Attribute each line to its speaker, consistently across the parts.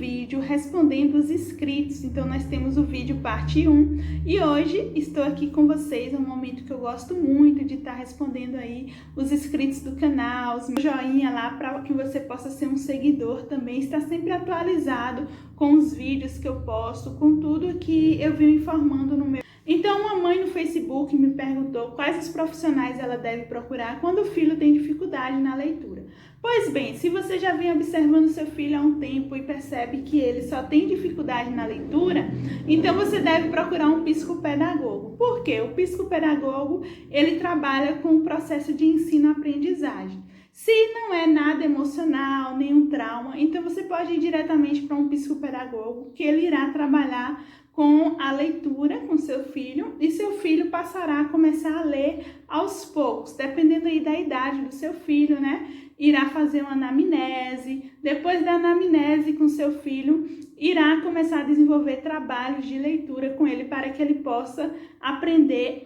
Speaker 1: vídeo respondendo os inscritos. Então nós temos o vídeo parte 1 e hoje estou aqui com vocês, é um momento que eu gosto muito de estar respondendo aí os inscritos do canal, os joinha lá para que você possa ser um seguidor também, está sempre atualizado com os vídeos que eu posto, com tudo que eu venho informando no meu. Então, uma mãe no Facebook me perguntou quais os profissionais ela deve procurar quando o filho tem dificuldade na leitura. Pois bem, se você já vem observando seu filho há um tempo e percebe que ele só tem dificuldade na leitura, então você deve procurar um psicopedagogo. Por quê? O psicopedagogo, ele trabalha com o processo de ensino-aprendizagem. Se não é nada emocional, nenhum trauma, então você pode ir diretamente para um psicopedagogo, que ele irá trabalhar com a leitura com seu filho e seu filho passará a começar a ler aos poucos, dependendo aí da idade do seu filho, né? Irá fazer uma anamnese, depois da anamnese com seu filho, irá começar a desenvolver trabalhos de leitura com ele para que ele possa aprender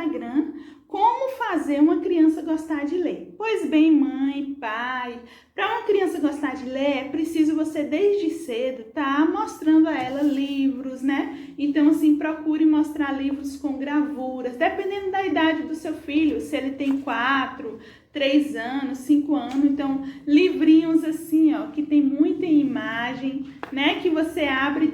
Speaker 1: como fazer uma criança gostar de ler. Pois bem, mãe, pai, para uma criança gostar de ler, é preciso você desde cedo tá mostrando a ela livros, né? Então, assim, procure mostrar livros com gravuras, dependendo da idade do seu filho, se ele tem 4, 3 anos, 5 anos, então livrinhos assim, ó, que tem muita imagem, né, que você abre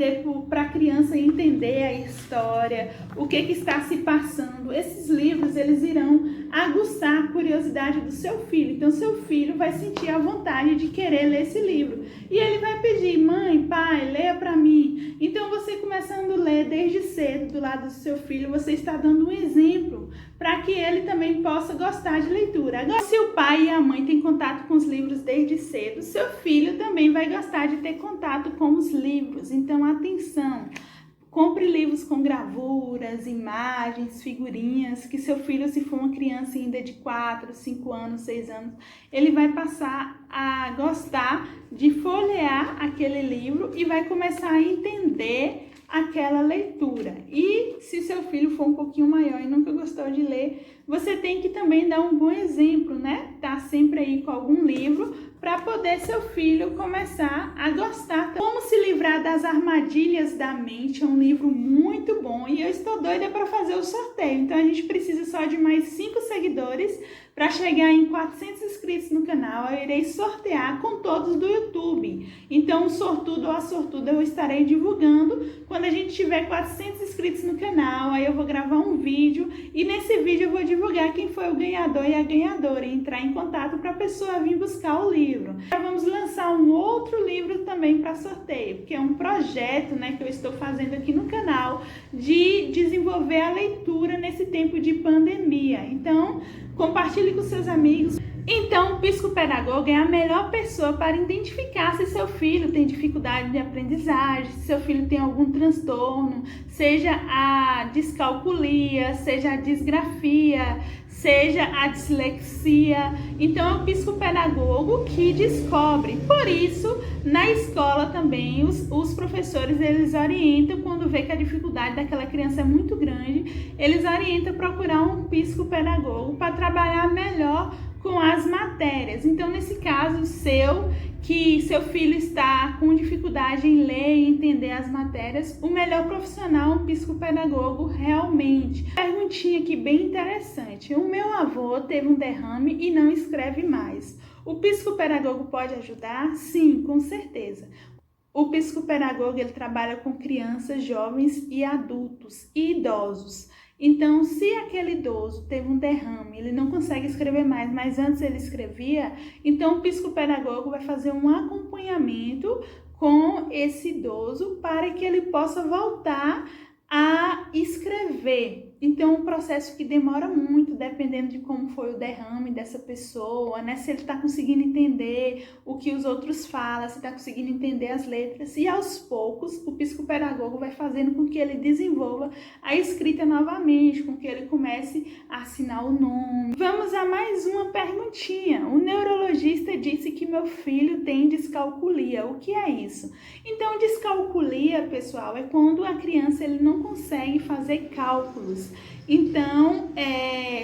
Speaker 1: para a criança entender a história, o que está se passando. Esses livros, eles irão aguçar a curiosidade do seu filho, então seu filho vai sentir a vontade de querer ler esse livro, e ele vai pedir, mãe, pai, leia para mim. Então você começando a ler desde cedo do lado do seu filho, você está dando um exemplo para que ele também possa gostar de leitura. Agora, se o pai e a mãe têm contato com os livros desde cedo, seu filho também vai gostar de ter contato com os livros. Então, atenção! Compre livros com gravuras, imagens, figurinhas, que seu filho, se for uma criança ainda de 4, 5 anos, 6 anos, ele vai passar a gostar de folhear aquele livro e vai começar a entender aquela leitura. E se seu filho for um pouquinho maior e nunca gostou de ler, você tem que também dar um bom exemplo, né? Tá sempre aí com algum livro para poder seu filho começar a gostar. Como se livrar das armadilhas da mente é um livro muito bom e eu estou doida para fazer o sorteio. Então a gente precisa só de mais 5 seguidores para chegar em 400 inscritos no canal. Eu irei sortear com todos do YouTube. Então o sortudo ou a sortuda eu estarei divulgando quando a gente tiver 400 inscritos no canal. Aí eu vou gravar um vídeo e nesse vídeo eu vou divulgar quem foi o ganhador e a ganhadora e entrar em contato para a pessoa vir buscar o livro. Já vamos lançar um outro livro também para sorteio, porque é um projeto, né, que eu estou fazendo aqui no canal de desenvolver a leitura nesse tempo de pandemia. Então, compartilhe com seus amigos. Então, o psicopedagogo é a melhor pessoa para identificar se seu filho tem dificuldade de aprendizagem, se seu filho tem algum transtorno, seja a descalculia, seja a disgrafia, seja a dislexia. Então, é o psicopedagogo que descobre. Por isso, na escola também, os professores, eles orientam quando vê que a dificuldade daquela criança é muito grande, eles orientam a procurar um psicopedagogo para trabalhar melhor com as matérias. Então, nesse caso que seu filho está com dificuldade em ler e entender as matérias, o melhor profissional é um psicopedagogo realmente. Perguntinha aqui bem interessante. O meu avô teve um derrame e não escreve mais. O psicopedagogo pode ajudar? Sim, com certeza. O psicopedagogo, ele trabalha com crianças, jovens e adultos e idosos. Então, se aquele idoso teve um derrame, ele não consegue escrever mais, mas antes ele escrevia, então o psicopedagogo vai fazer um acompanhamento com esse idoso para que ele possa voltar a escrever. Então, um processo que demora muito, dependendo de como foi o derrame dessa pessoa, né? Se ele está conseguindo entender o que os outros falam, se está conseguindo entender as letras. E aos poucos, o psicopedagogo vai fazendo com que ele desenvolva a escrita novamente, com que ele comece a assinar o nome. Vamos a mais uma perguntinha. O neurologista disse que meu filho tem descalculia. O que é isso? Então, descalculia, pessoal, é quando a criança ele não consegue fazer cálculos. cérebros. Então,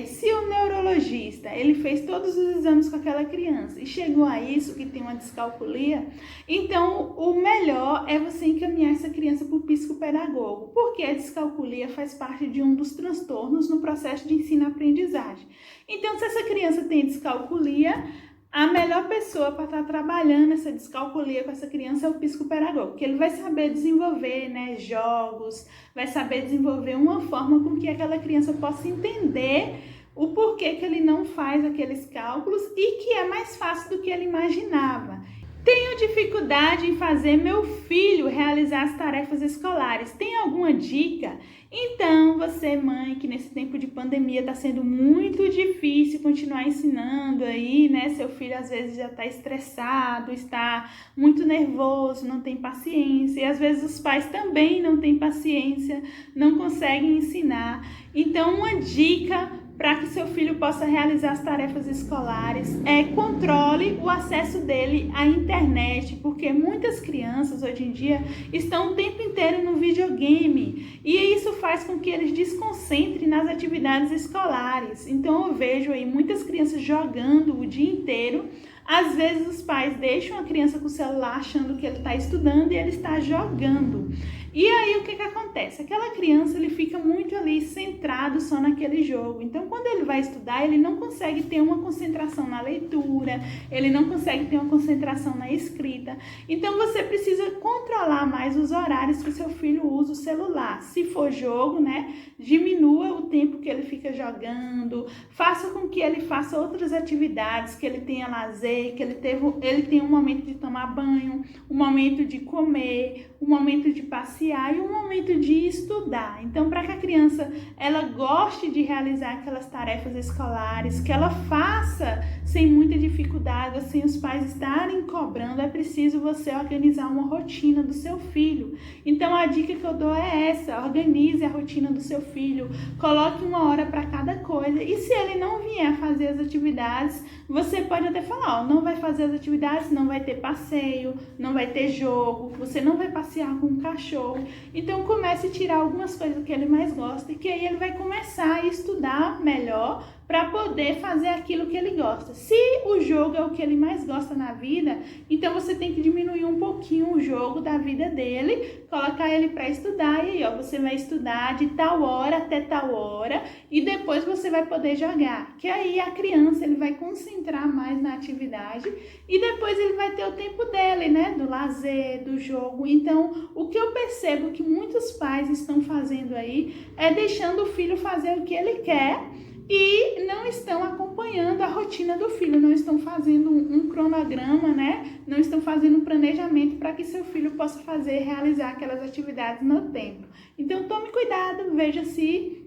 Speaker 1: se o neurologista ele fez todos os exames com aquela criança e chegou a isso, que tem uma descalculia, então o melhor é você encaminhar essa criança para o psicopedagogo, porque a descalculia faz parte de um dos transtornos no processo de ensino-aprendizagem. Então, se essa criança tem descalculia, a melhor pessoa para estar trabalhando essa descalculia com essa criança é o psicopedagogo, porque ele vai saber desenvolver, né, jogos, vai saber desenvolver uma forma com que aquela criança possa entender o porquê que ele não faz aqueles cálculos e que é mais fácil do que ele imaginava. Tenho dificuldade em fazer meu filho realizar as tarefas escolares. Tem alguma dica? Então, você, mãe, que nesse tempo de pandemia está sendo muito difícil continuar ensinando aí, né? Seu filho às vezes já está estressado, está muito nervoso, não tem paciência. E às vezes os pais também não têm paciência, não conseguem ensinar. Então, uma dica para que seu filho possa realizar as tarefas escolares, controle o acesso dele à internet, porque muitas crianças hoje em dia estão o tempo inteiro no videogame e isso faz com que eles desconcentrem nas atividades escolares. Então eu vejo aí muitas crianças jogando o dia inteiro. Às vezes os pais deixam a criança com o celular achando que ele está estudando e ele está jogando. E aí o que acontece? Aquela criança ele fica muito ali centrado só naquele jogo. Então quando ele vai estudar, ele não consegue ter uma concentração na leitura, ele não consegue ter uma concentração na escrita. Então você precisa controlar mais os horários que seu filho usa o celular. Se for jogo, né, diminua o tempo que ele fica jogando, faça com que ele faça outras atividades, que ele tenha lazer, que ele tenha um momento de tomar banho, um momento de comer, um momento de passear e um momento de estudar. Então, para que a criança ela goste de realizar aquelas tarefas escolares, que ela faça sem muita dificuldade, sem os pais estarem cobrando, é preciso você organizar uma rotina do seu filho. Então, a dica que eu dou é essa: organize a rotina do seu filho, coloque uma hora para cada coisa, e se ele não vier fazer as atividades, você pode até falar, não vai fazer as atividades, não vai ter passeio, não vai ter jogo, você não vai passear com o cachorro. Então comece a tirar algumas coisas que ele mais gosta, e que aí ele vai começar a estudar melhor para poder fazer aquilo que ele gosta. Se o jogo é o que ele mais gosta na vida, então você tem que diminuir um pouquinho o jogo da vida dele, colocar ele para estudar, e aí você vai estudar de tal hora até tal hora e depois você vai poder jogar, que aí a criança ele vai concentrar mais na atividade e depois ele vai ter o tempo dele, né, do lazer, do jogo. Então o que eu percebo que muitos pais estão fazendo aí é deixando o filho fazer o que ele quer e não estão acompanhando a rotina do filho, não estão fazendo um cronograma, né? Não estão fazendo um planejamento para que seu filho possa realizar aquelas atividades no tempo. Então tome cuidado, veja se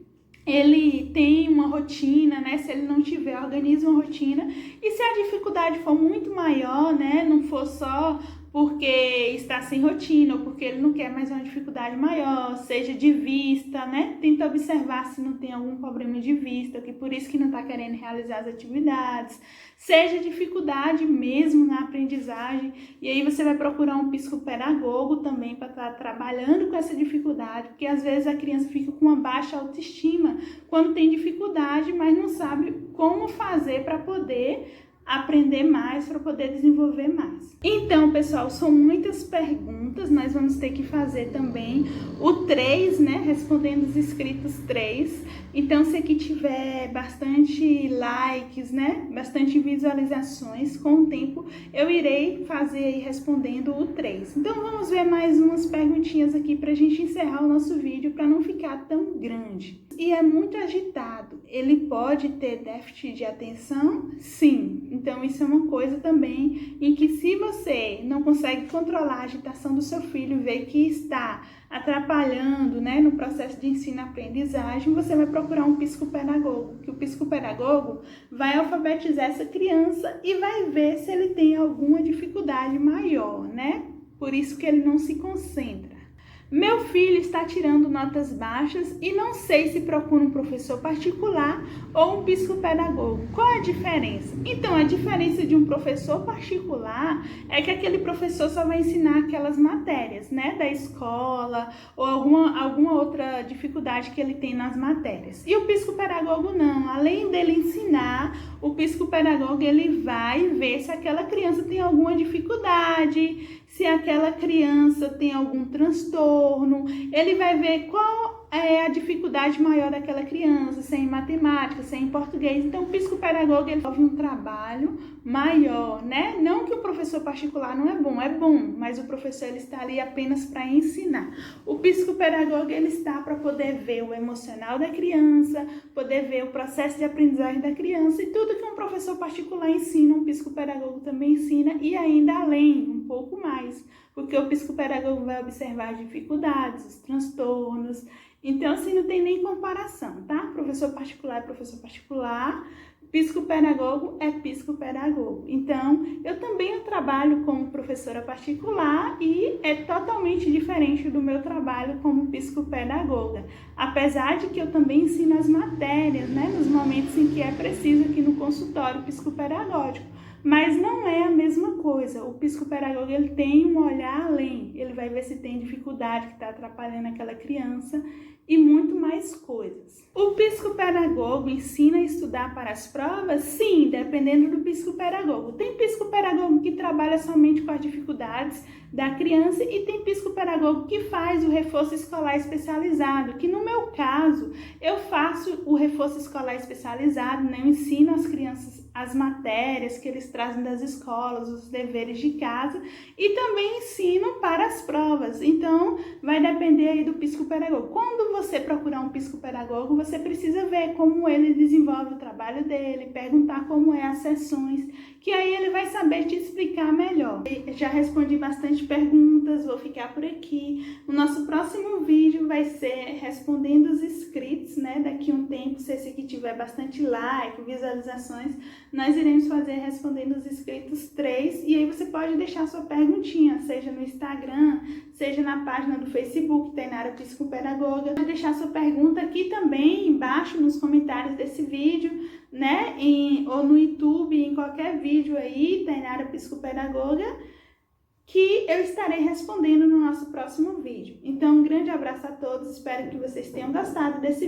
Speaker 1: ele tem uma rotina, né? Se ele não tiver, organize uma rotina. E se a dificuldade for muito maior, né? Não for só porque está sem rotina ou porque ele não quer mais uma dificuldade maior, seja de vista, né? Tenta observar se não tem algum problema de vista, que por isso que não está querendo realizar as atividades, seja dificuldade mesmo na aprendizagem, e aí você vai procurar um psicopedagogo também para estar trabalhando com essa dificuldade, porque às vezes a criança fica com uma baixa autoestima quando tem dificuldade, mas não sabe como fazer para poder aprender mais, para poder desenvolver mais. Então, pessoal, são muitas perguntas, nós vamos ter que fazer também o 3, né, respondendo os inscritos 3. Então, se aqui tiver bastante likes, né, bastante visualizações, com o tempo eu irei fazer aí respondendo o 3. Então, vamos ver mais umas perguntinhas aqui para a gente encerrar o nosso vídeo, para não ficar tão grande. E é muito agitado, ele pode ter déficit de atenção? Sim. Então, isso é uma coisa também em que, se você não consegue controlar a agitação do seu filho, vê que está atrapalhando, né, no processo de ensino-aprendizagem, você vai procurar um psicopedagogo, que o psicopedagogo vai alfabetizar essa criança e vai ver se ele tem alguma dificuldade maior, né? Por isso que ele não se concentra. Meu filho está tirando notas baixas e não sei se procura um professor particular ou um psicopedagogo. Qual a diferença? Então, a diferença de um professor particular é que aquele professor só vai ensinar aquelas matérias, né, da escola ou alguma outra dificuldade que ele tem nas matérias. E o psicopedagogo não. Além dele ensinar, o psicopedagogo ele vai ver se aquela criança tem alguma dificuldade, se aquela criança tem algum transtorno, ele vai ver qual é a dificuldade maior daquela criança, se é em matemática, se é em português. Então, o psicopedagogo ele faz um trabalho maior, né? Não que o professor particular não é bom, mas o professor ele está ali apenas para ensinar. O psicopedagogo ele está para poder ver o emocional da criança, poder ver o processo de aprendizagem da criança, e tudo que um professor particular ensina, um psicopedagogo também ensina, e ainda além, um pouco mais, porque o psicopedagogo vai observar as dificuldades, os transtornos. Então, assim, não tem nem comparação, tá? Professor particular é professor particular, psicopedagogo é psicopedagogo. Então, eu também trabalho como professora particular e é totalmente diferente do meu trabalho como psicopedagoga. Apesar de que eu também ensino as matérias, né? Nos momentos em que é preciso aqui no consultório psicopedagógico. Mas não é a mesma coisa. O psicopedagogo ele tem um olhar além. Ele vai ver se tem dificuldade que está atrapalhando aquela criança e muito mais coisas. O psicopedagogo ensina a estudar para as provas? Sim, dependendo do psicopedagogo. Tem psicopedagogo que trabalha somente com as dificuldades da criança e tem psicopedagogo que faz o reforço escolar especializado, que no meu caso, eu faço o reforço escolar especializado, né? Eu ensino as crianças as matérias que eles trazem das escolas, os deveres de casa, e também ensino para as provas. Então, vai depender aí do psicopedagogo. Quando você procurar um psicopedagogo, você precisa ver como ele desenvolve o trabalho dele, perguntar como é as sessões, que aí ele vai saber te explicar melhor. Eu já respondi bastante perguntas, vou ficar por aqui. O nosso próximo vídeo vai ser respondendo os inscritos, né? Daqui a um tempo, se esse aqui tiver bastante like, visualizações, nós iremos fazer respondendo os inscritos 3, e aí você pode deixar sua perguntinha, seja no Instagram, seja na página do Facebook, Tainara Psicopedagoga. Pode deixar sua pergunta aqui também, embaixo nos comentários desse vídeo, né? Ou no YouTube, em qualquer vídeo aí, Tainara Psicopedagoga, que eu estarei respondendo no nosso próximo vídeo. Então, um grande abraço a todos, espero que vocês tenham gostado desse vídeo.